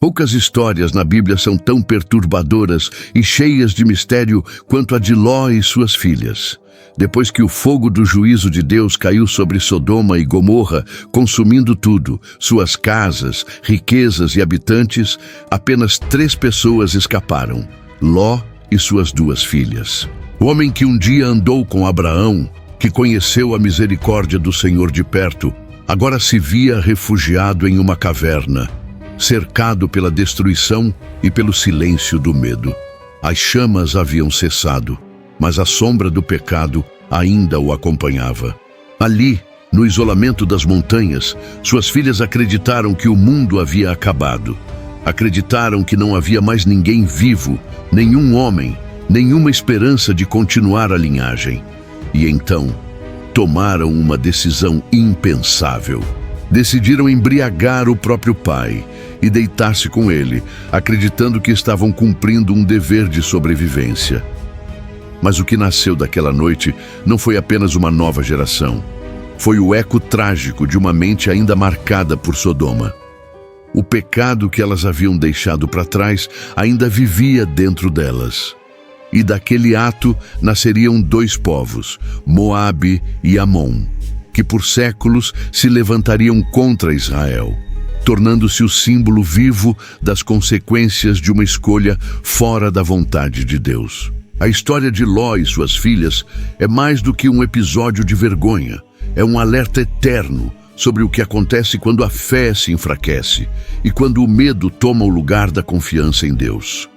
Poucas histórias na Bíblia são tão perturbadoras e cheias de mistério quanto a de Ló e suas filhas. Depois que o fogo do juízo de Deus caiu sobre Sodoma e Gomorra, consumindo tudo, suas casas, riquezas e habitantes, apenas 3 pessoas escaparam: Ló e suas 2 filhas. O homem que um dia andou com Abraão, que conheceu a misericórdia do Senhor de perto, agora se via refugiado em uma caverna, cercado pela destruição e pelo silêncio do medo. As chamas haviam cessado, mas a sombra do pecado ainda o acompanhava. Ali, no isolamento das montanhas, suas filhas acreditaram que o mundo havia acabado. Acreditaram que não havia mais ninguém vivo, nenhum homem, nenhuma esperança de continuar a linhagem. E então, tomaram uma decisão impensável. Decidiram embriagar o próprio pai e deitar-se com ele, acreditando que estavam cumprindo um dever de sobrevivência. Mas o que nasceu daquela noite não foi apenas uma nova geração. Foi o eco trágico de uma mente ainda marcada por Sodoma. O pecado que elas haviam deixado para trás ainda vivia dentro delas. E daquele ato nasceriam 2 povos, Moabe e Amon, que por séculos se levantariam contra Israel, tornando-se o símbolo vivo das consequências de uma escolha fora da vontade de Deus. A história de Ló e suas filhas é mais do que um episódio de vergonha. É um alerta eterno sobre o que acontece quando a fé se enfraquece e quando o medo toma o lugar da confiança em Deus.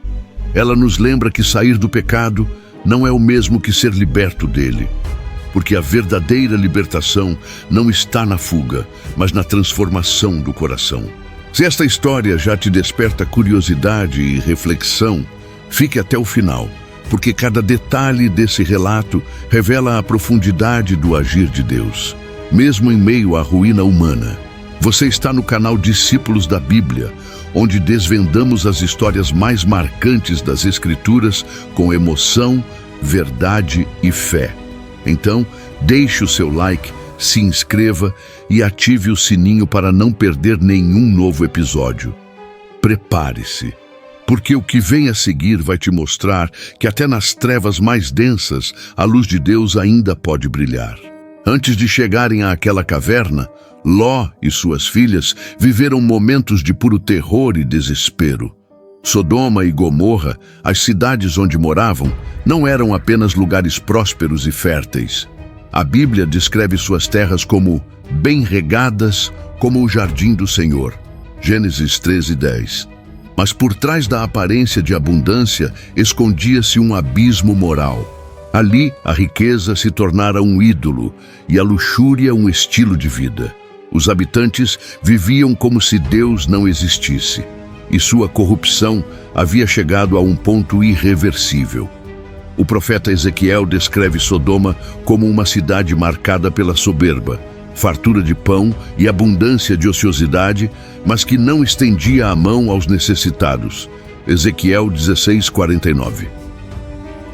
Ela nos lembra que sair do pecado não é o mesmo que ser liberto dele, porque a verdadeira libertação não está na fuga, mas na transformação do coração. Se esta história já te desperta curiosidade e reflexão, fique até o final, porque cada detalhe desse relato revela a profundidade do agir de Deus, mesmo em meio à ruína humana. Você está no canal Discípulos da Bíblia, onde desvendamos as histórias mais marcantes das Escrituras com emoção, verdade e fé. Então, deixe o seu like, se inscreva e ative o sininho para não perder nenhum novo episódio. Prepare-se, porque o que vem a seguir vai te mostrar que até nas trevas mais densas, a luz de Deus ainda pode brilhar. Antes de chegarem àquela caverna, Ló e suas filhas viveram momentos de puro terror e desespero. Sodoma e Gomorra, as cidades onde moravam, não eram apenas lugares prósperos e férteis. A Bíblia descreve suas terras como bem regadas, como o jardim do Senhor. Gênesis 13:10. Mas por trás da aparência de abundância escondia-se um abismo moral. Ali, a riqueza se tornara um ídolo e a luxúria um estilo de vida. Os habitantes viviam como se Deus não existisse, e sua corrupção havia chegado a um ponto irreversível. O profeta Ezequiel descreve Sodoma como uma cidade marcada pela soberba, fartura de pão e abundância de ociosidade, mas que não estendia a mão aos necessitados. Ezequiel 16:49.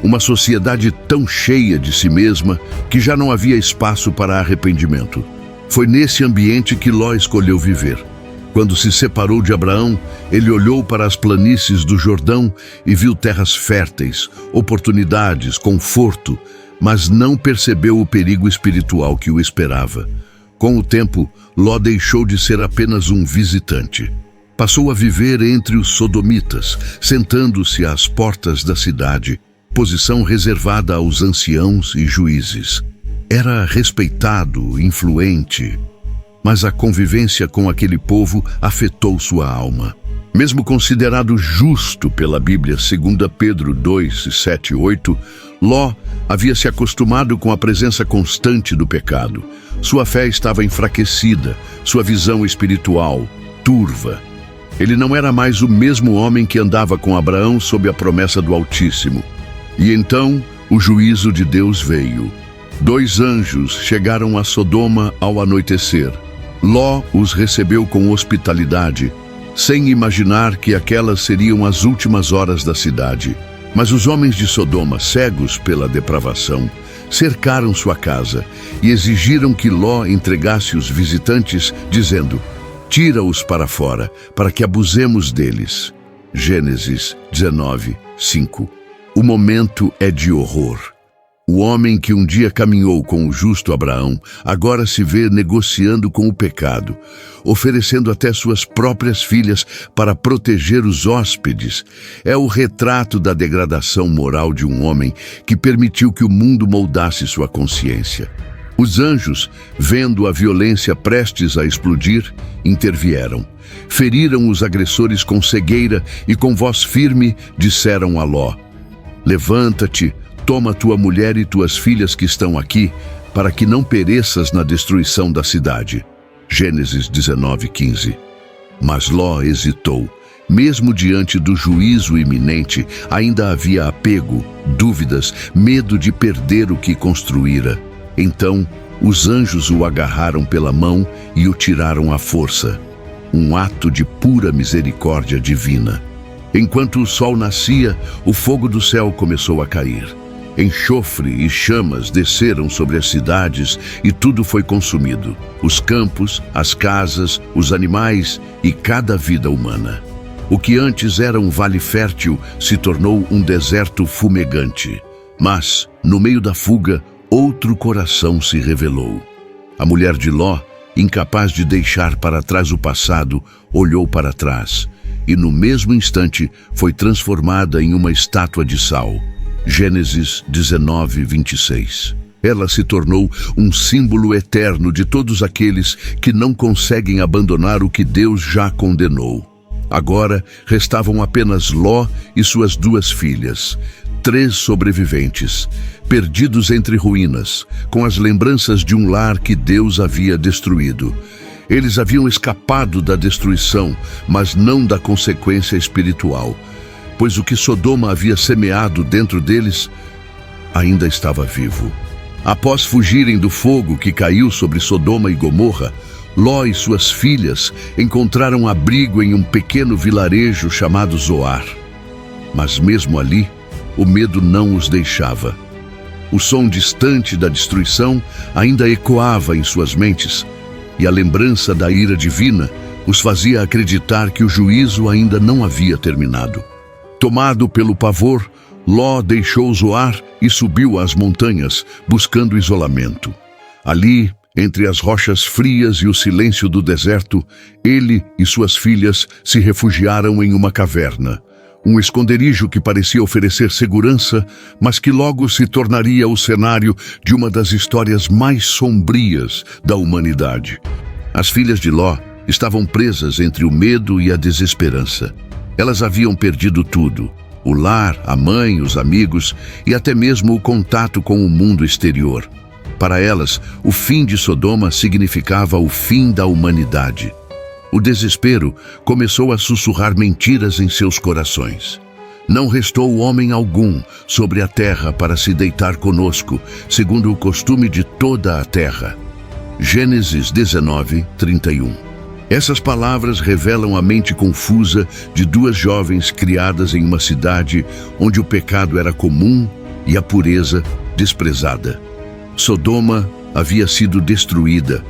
Uma sociedade tão cheia de si mesma que já não havia espaço para arrependimento. Foi nesse ambiente que Ló escolheu viver. Quando se separou de Abraão, ele olhou para as planícies do Jordão e viu terras férteis, oportunidades, conforto, mas não percebeu o perigo espiritual que o esperava. Com o tempo, Ló deixou de ser apenas um visitante. Passou a viver entre os sodomitas, sentando-se às portas da cidade, posição reservada aos anciãos e juízes. Era respeitado, influente, mas a convivência com aquele povo afetou sua alma. Mesmo considerado justo pela Bíblia, 2 Pedro 2, 7 e 8, Ló havia se acostumado com a presença constante do pecado. Sua fé estava enfraquecida, sua visão espiritual turva. Ele não era mais o mesmo homem que andava com Abraão sob a promessa do Altíssimo. E então o juízo de Deus veio. 2 anjos chegaram a Sodoma ao anoitecer. Ló os recebeu com hospitalidade, sem imaginar que aquelas seriam as últimas horas da cidade. Mas os homens de Sodoma, cegos pela depravação, cercaram sua casa e exigiram que Ló entregasse os visitantes, dizendo: Tira-os para fora, para que abusemos deles. Gênesis 19, 5. O momento é de horror. O homem que um dia caminhou com o justo Abraão, agora se vê negociando com o pecado, oferecendo até suas próprias filhas para proteger os hóspedes. É o retrato da degradação moral de um homem que permitiu que o mundo moldasse sua consciência. Os anjos, vendo a violência prestes a explodir, intervieram. Feriram os agressores com cegueira e com voz firme disseram a Ló: levanta-te, toma tua mulher e tuas filhas que estão aqui, para que não pereças na destruição da cidade. Gênesis 19, 15. Mas Ló hesitou. Mesmo diante do juízo iminente, ainda havia apego, dúvidas, medo de perder o que construíra. Então, os anjos o agarraram pela mão e o tiraram à força. Um ato de pura misericórdia divina. Enquanto o sol nascia, o fogo do céu começou a cair. Enxofre e chamas desceram sobre as cidades e tudo foi consumido. Os campos, as casas, os animais e cada vida humana. O que antes era um vale fértil se tornou um deserto fumegante. Mas, no meio da fuga, outro coração se revelou. A mulher de Ló, incapaz de deixar para trás o passado, olhou para trás e no mesmo instante foi transformada em uma estátua de sal. Gênesis 19, 26. Ela se tornou um símbolo eterno de todos aqueles que não conseguem abandonar o que Deus já condenou. Agora restavam apenas Ló e suas duas filhas, 3 sobreviventes, perdidos entre ruínas, com as lembranças de um lar que Deus havia destruído. Eles haviam escapado da destruição, mas não da consequência espiritual, pois o que Sodoma havia semeado dentro deles ainda estava vivo. Após fugirem do fogo que caiu sobre Sodoma e Gomorra, Ló e suas filhas encontraram abrigo em um pequeno vilarejo chamado Zoar. Mas mesmo ali, o medo não os deixava. O som distante da destruição ainda ecoava em suas mentes, e a lembrança da ira divina os fazia acreditar que o juízo ainda não havia terminado. Tomado pelo pavor, Ló deixou Zoar e subiu às montanhas, buscando isolamento. Ali, entre as rochas frias e o silêncio do deserto, ele e suas filhas se refugiaram em uma caverna. Um esconderijo que parecia oferecer segurança, mas que logo se tornaria o cenário de uma das histórias mais sombrias da humanidade. As filhas de Ló estavam presas entre o medo e a desesperança. Elas haviam perdido tudo: o lar, a mãe, os amigos e até mesmo o contato com o mundo exterior. Para elas, o fim de Sodoma significava o fim da humanidade. O desespero começou a sussurrar mentiras em seus corações. Não restou homem algum sobre a terra para se deitar conosco, segundo o costume de toda a terra. Gênesis 19, 31. Essas palavras revelam a mente confusa de 2 jovens criadas em uma cidade onde o pecado era comum e a pureza desprezada. Sodoma havia sido destruída,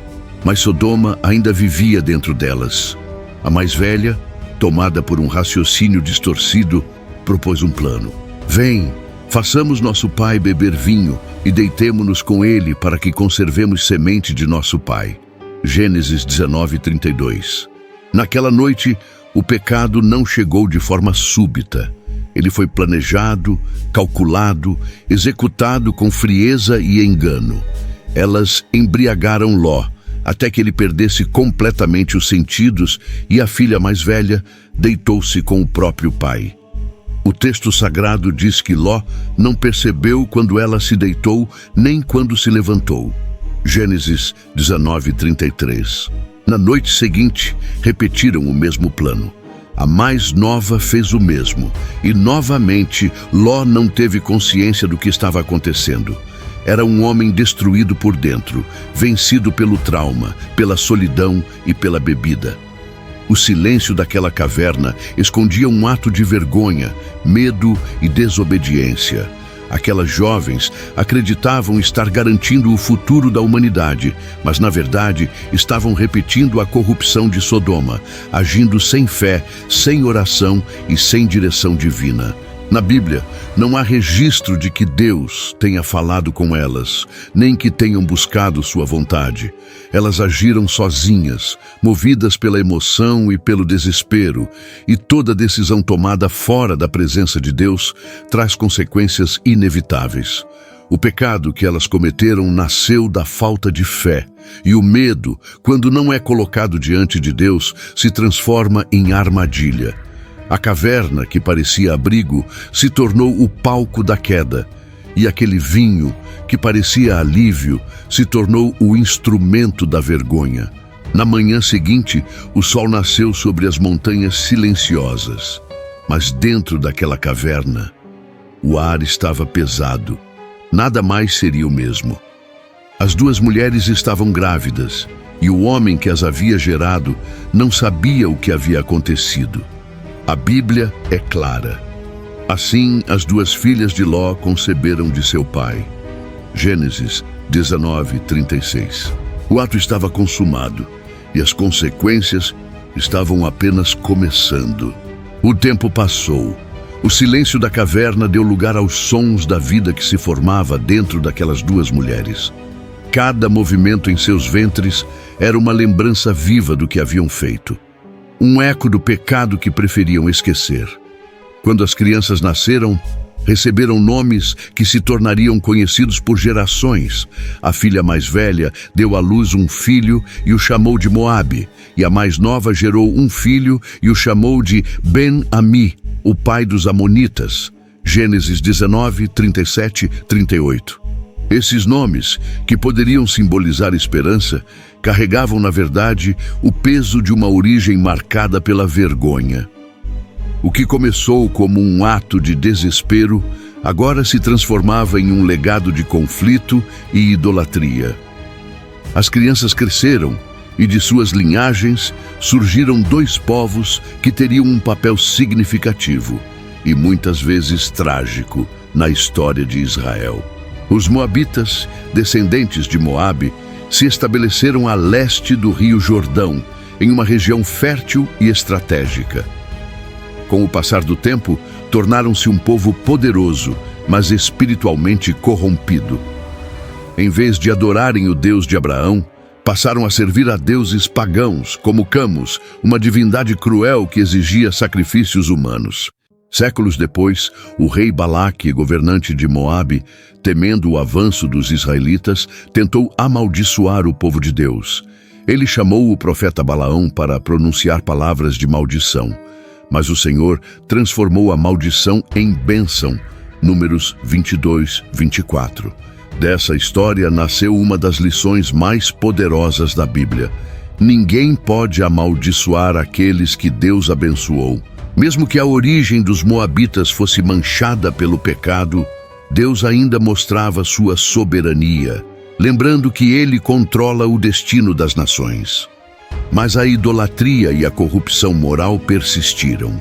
mas Sodoma ainda vivia dentro delas. A mais velha, tomada por um raciocínio distorcido, propôs um plano. Vem, façamos nosso pai beber vinho e deitemo-nos com ele para que conservemos semente de nosso pai. Gênesis 19, 32. Naquela noite, o pecado não chegou de forma súbita. Ele foi planejado, calculado, executado com frieza e engano. Elas embriagaram Ló, até que ele perdesse completamente os sentidos e a filha mais velha deitou-se com o próprio pai. O texto sagrado diz que Ló não percebeu quando ela se deitou, nem quando se levantou. Gênesis 19, 33. Na noite seguinte, repetiram o mesmo plano. A mais nova fez o mesmo, e novamente Ló não teve consciência do que estava acontecendo. Era um homem destruído por dentro, vencido pelo trauma, pela solidão e pela bebida. O silêncio daquela caverna escondia um ato de vergonha, medo e desobediência. Aquelas jovens acreditavam estar garantindo o futuro da humanidade, mas na verdade estavam repetindo a corrupção de Sodoma, agindo sem fé, sem oração e sem direção divina. Na Bíblia, não há registro de que Deus tenha falado com elas, nem que tenham buscado sua vontade. Elas agiram sozinhas, movidas pela emoção e pelo desespero, e toda decisão tomada fora da presença de Deus traz consequências inevitáveis. O pecado que elas cometeram nasceu da falta de fé, e o medo, quando não é colocado diante de Deus, se transforma em armadilha. A caverna, que parecia abrigo, se tornou o palco da queda, e aquele vinho, que parecia alívio, se tornou o instrumento da vergonha. Na manhã seguinte, o sol nasceu sobre as montanhas silenciosas, mas dentro daquela caverna, o ar estava pesado. Nada mais seria o mesmo. As duas mulheres estavam grávidas, e o homem que as havia gerado não sabia o que havia acontecido. A Bíblia é clara. Assim, as duas filhas de Ló conceberam de seu pai. Gênesis 19:36. O ato estava consumado e as consequências estavam apenas começando. O tempo passou. O silêncio da caverna deu lugar aos sons da vida que se formava dentro daquelas duas mulheres. Cada movimento em seus ventres era uma lembrança viva do que haviam feito. Um eco do pecado que preferiam esquecer. Quando as crianças nasceram, receberam nomes que se tornariam conhecidos por gerações. A filha mais velha deu à luz um filho e o chamou de Moabe, e a mais nova gerou um filho e o chamou de Ben-Ami, o pai dos Amonitas. Gênesis 19:37-38. Esses nomes, que poderiam simbolizar esperança, carregavam, na verdade, o peso de uma origem marcada pela vergonha. O que começou como um ato de desespero, agora se transformava em um legado de conflito e idolatria. As crianças cresceram e de suas linhagens surgiram dois povos que teriam um papel significativo e muitas vezes trágico na história de Israel. Os moabitas, descendentes de Moabe, se estabeleceram a leste do rio Jordão, em uma região fértil e estratégica. Com o passar do tempo, tornaram-se um povo poderoso, mas espiritualmente corrompido. Em vez de adorarem o Deus de Abraão, passaram a servir a deuses pagãos, como Camus, uma divindade cruel que exigia sacrifícios humanos. Séculos depois, o rei Balaque, governante de Moabe, temendo o avanço dos israelitas, tentou amaldiçoar o povo de Deus. Ele chamou o profeta Balaão para pronunciar palavras de maldição, mas o Senhor transformou a maldição em bênção. Números 22:24. Dessa história nasceu uma das lições mais poderosas da Bíblia. Ninguém pode amaldiçoar aqueles que Deus abençoou. Mesmo que a origem dos moabitas fosse manchada pelo pecado, Deus ainda mostrava sua soberania, lembrando que Ele controla o destino das nações. Mas a idolatria e a corrupção moral persistiram.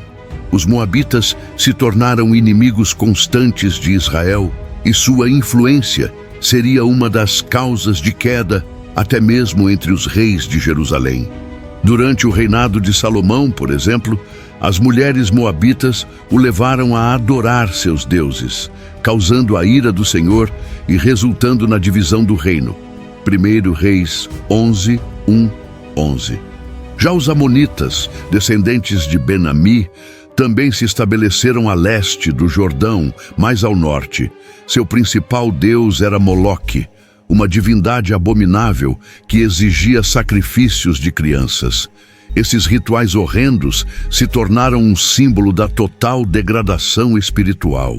Os moabitas se tornaram inimigos constantes de Israel e sua influência seria uma das causas de queda, até mesmo entre os reis de Jerusalém. Durante o reinado de Salomão, por exemplo, as mulheres moabitas o levaram a adorar seus deuses, causando a ira do Senhor e resultando na divisão do reino. 1 Reis 11:11. Já os amonitas, descendentes de Ben-Ami, também se estabeleceram a leste do Jordão, mais ao norte. Seu principal deus era Moloque, uma divindade abominável que exigia sacrifícios de crianças. Esses rituais horrendos se tornaram um símbolo da total degradação espiritual.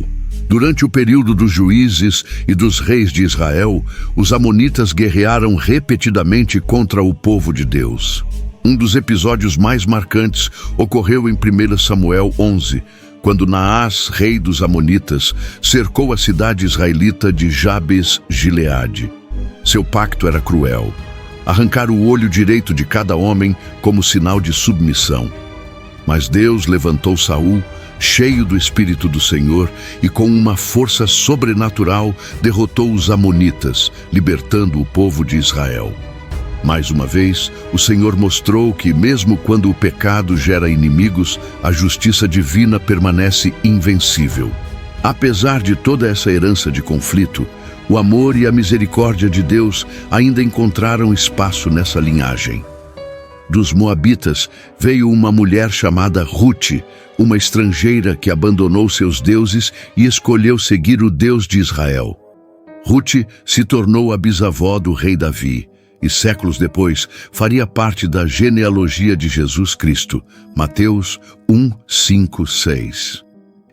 Durante o período dos juízes e dos reis de Israel, os amonitas guerrearam repetidamente contra o povo de Deus. Um dos episódios mais marcantes ocorreu em 1 Samuel 11, quando Naás, rei dos amonitas, cercou a cidade israelita de Jabes-Gileade. Seu pacto era cruel: arrancar o olho direito de cada homem como sinal de submissão. Mas Deus levantou Saul cheio do Espírito do Senhor e com uma força sobrenatural, derrotou os amonitas, libertando o povo de Israel. Mais uma vez, o Senhor mostrou que, mesmo quando o pecado gera inimigos, a justiça divina permanece invencível. Apesar de toda essa herança de conflito, o amor e a misericórdia de Deus ainda encontraram espaço nessa linhagem. Dos Moabitas veio uma mulher chamada Rute, uma estrangeira que abandonou seus deuses e escolheu seguir o Deus de Israel. Rute se tornou a bisavó do rei Davi e, séculos depois, faria parte da genealogia de Jesus Cristo. Mateus 1, 5, 6.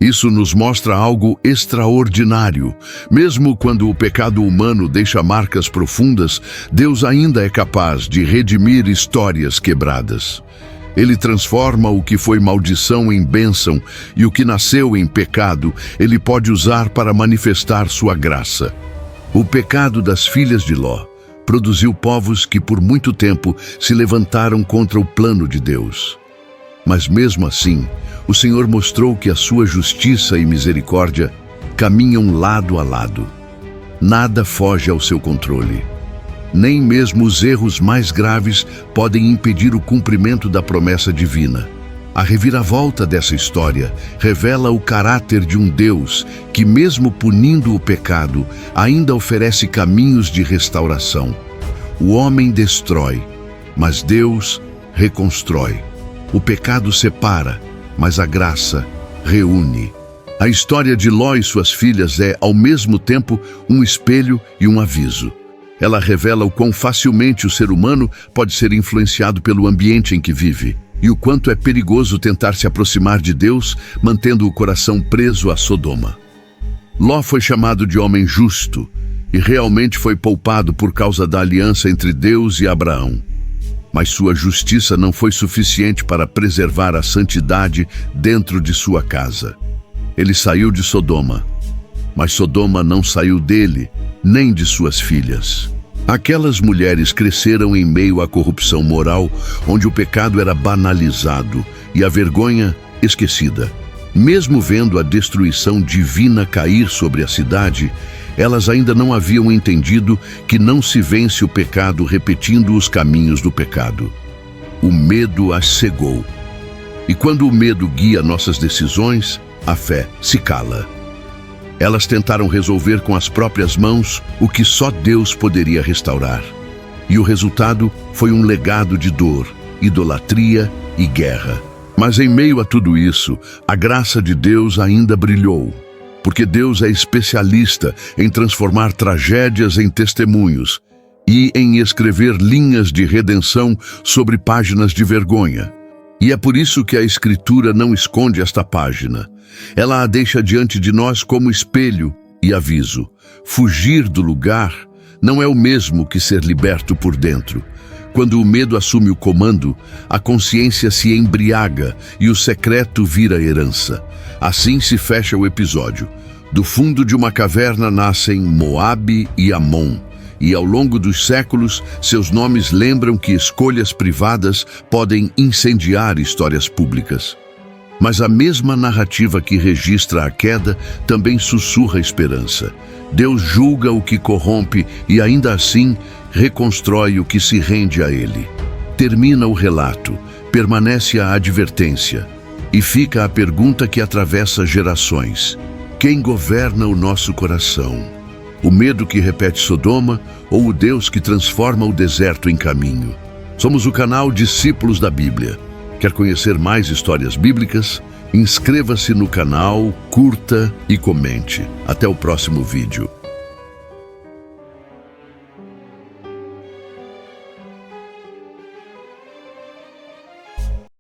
Isso nos mostra algo extraordinário. Mesmo quando o pecado humano deixa marcas profundas, Deus ainda é capaz de redimir histórias quebradas. Ele transforma o que foi maldição em bênção e o que nasceu em pecado, Ele pode usar para manifestar sua graça. O pecado das filhas de Ló produziu povos que por muito tempo se levantaram contra o plano de Deus. Mas mesmo assim, o Senhor mostrou que a sua justiça e misericórdia caminham lado a lado. Nada foge ao seu controle. Nem mesmo os erros mais graves podem impedir o cumprimento da promessa divina. A reviravolta dessa história revela o caráter de um Deus que, mesmo punindo o pecado, ainda oferece caminhos de restauração. O homem destrói, mas Deus reconstrói. O pecado separa, mas a graça reúne. A história de Ló e suas filhas é, ao mesmo tempo, um espelho e um aviso. Ela revela o quão facilmente o ser humano pode ser influenciado pelo ambiente em que vive e o quanto é perigoso tentar se aproximar de Deus, mantendo o coração preso a Sodoma. Ló foi chamado de homem justo e realmente foi poupado por causa da aliança entre Deus e Abraão. Mas sua justiça não foi suficiente para preservar a santidade dentro de sua casa. Ele saiu de Sodoma, mas Sodoma não saiu dele, nem de suas filhas. Aquelas mulheres cresceram em meio à corrupção moral, onde o pecado era banalizado e a vergonha esquecida. Mesmo vendo a destruição divina cair sobre a cidade, elas ainda não haviam entendido que não se vence o pecado repetindo os caminhos do pecado. O medo as cegou. E quando o medo guia nossas decisões, a fé se cala. Elas tentaram resolver com as próprias mãos o que só Deus poderia restaurar. E o resultado foi um legado de dor, idolatria e guerra. Mas em meio a tudo isso, a graça de Deus ainda brilhou. Porque Deus é especialista em transformar tragédias em testemunhos e em escrever linhas de redenção sobre páginas de vergonha. E é por isso que a Escritura não esconde esta página. Ela a deixa diante de nós como espelho e aviso. Fugir do lugar não é o mesmo que ser liberto por dentro. Quando o medo assume o comando, a consciência se embriaga e o secreto vira herança. Assim se fecha o episódio. Do fundo de uma caverna nascem Moabe e Amon, e ao longo dos séculos, seus nomes lembram que escolhas privadas podem incendiar histórias públicas. Mas a mesma narrativa que registra a queda também sussurra esperança. Deus julga o que corrompe e ainda assim reconstrói o que se rende a ele. Termina o relato, permanece a advertência e fica a pergunta que atravessa gerações. Quem governa o nosso coração? O medo que repete Sodoma ou o Deus que transforma o deserto em caminho? Somos o canal Discípulos da Bíblia. Quer conhecer mais histórias bíblicas? Inscreva-se no canal, curta e comente. Até o próximo vídeo.